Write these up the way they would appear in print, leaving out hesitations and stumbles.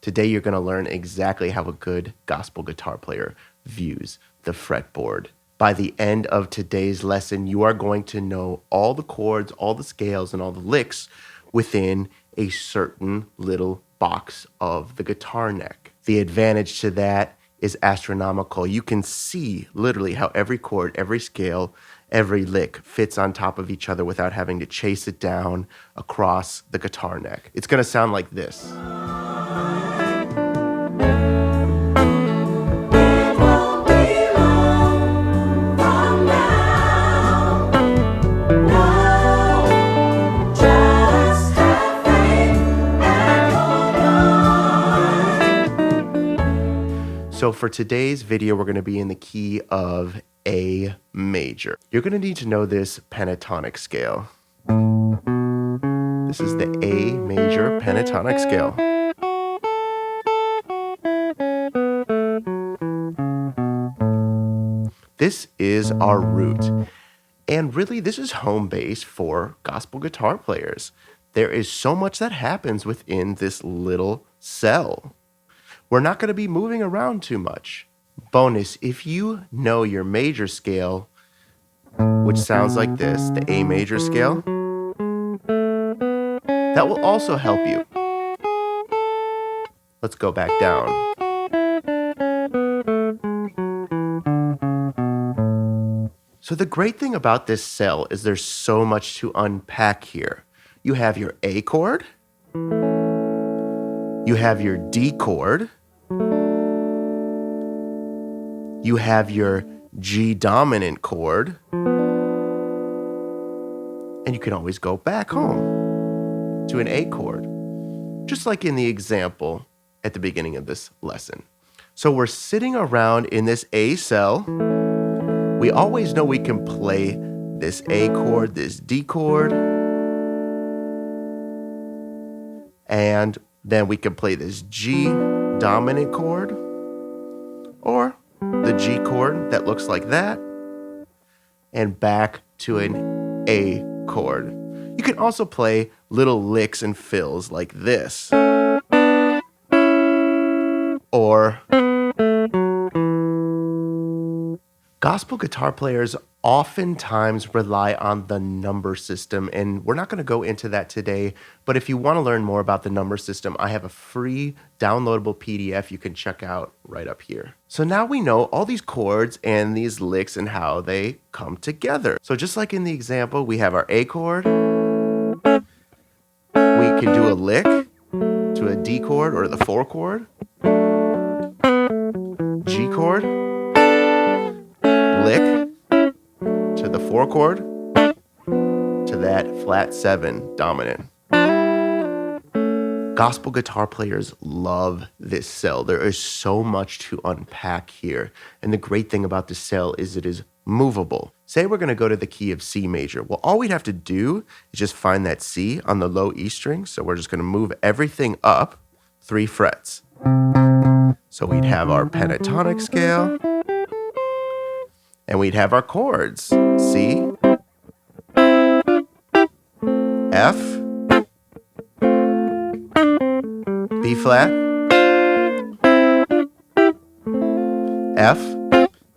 Today, you're going to learn exactly how a good gospel guitar player views the fretboard. By the end of today's lesson, you are going to know all the chords, all the scales, and all the licks within a certain little box of the guitar neck. The advantage to that is astronomical. You can see literally how every chord, every scale, every lick fits on top of each other without having to chase it down across the guitar neck. It's going to sound like this. So for today's video, we're going to be in the key of A major. You're going to need to know this pentatonic scale. This is the A major pentatonic scale. This is our root. And really, this is home base for gospel guitar players. There is so much that happens within this little cell. We're not going to be moving around too much. Bonus, if you know your major scale, which sounds like this, the A major scale, that will also help you. Let's go back down. So the great thing about this cell is there's so much to unpack here. You have your A chord, you have your D chord, you have your G dominant chord, and you can always go back home to an A chord, just like in the example at the beginning of this lesson. So we're sitting around in this A cell. We always know we can play this A chord, this D chord, and then we can play this G dominant chord, or the G chord that looks like that, and back to an A chord. You can also play little licks and fills like this, or gospel guitar players oftentimes rely on the number system, and we're not going to go into that today, but if you want to learn more about the number system, I have a free downloadable PDF you can check out right up here. So now we know all these chords and these licks and how they come together. So just like in the example, we have our A chord, we can do a lick to a D chord or the 4 chord, G chord, lick to the 4 chord, to that flat 7 dominant. Gospel guitar players love this cell. There is so much to unpack here. And the great thing about this cell is it is movable. Say we're going to go to the key of C major. Well, all we'd have to do is just find that C on the low E string. So we're just going to move everything up 3 frets. So we'd have our pentatonic scale, and we'd have our chords, C, F, B flat, F,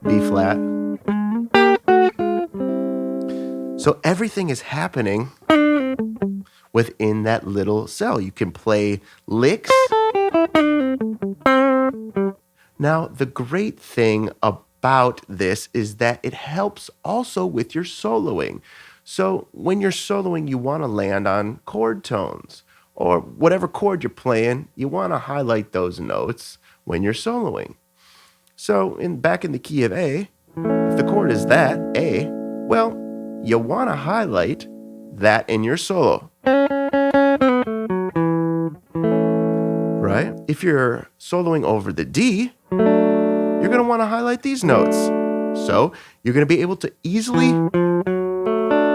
B flat. So everything is happening within that little cell. You can play licks. Now, the great thing about this is that it helps also with your soloing. So when you're soloing, you want to land on chord tones, or whatever chord you're playing, you want to highlight those notes when you're soloing. So back in the key of A, if the chord is that, A, well, you want to highlight that in your solo. Right? If you're soloing over the D, you're going to want to highlight these notes. So you're going to be able to easily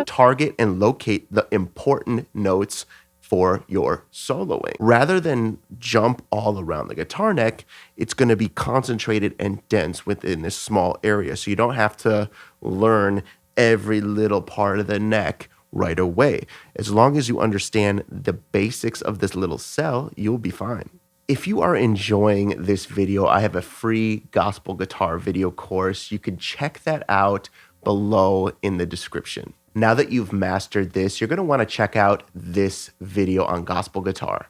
target and locate the important notes for your soloing. Rather than jump all around the guitar neck, it's going to be concentrated and dense within this small area. So you don't have to learn every little part of the neck right away. As long as you understand the basics of this little cell, you'll be fine. If you are enjoying this video, I have a free gospel guitar video course. You can check that out below in the description. Now that you've mastered this, you're going to want to check out this video on gospel guitar.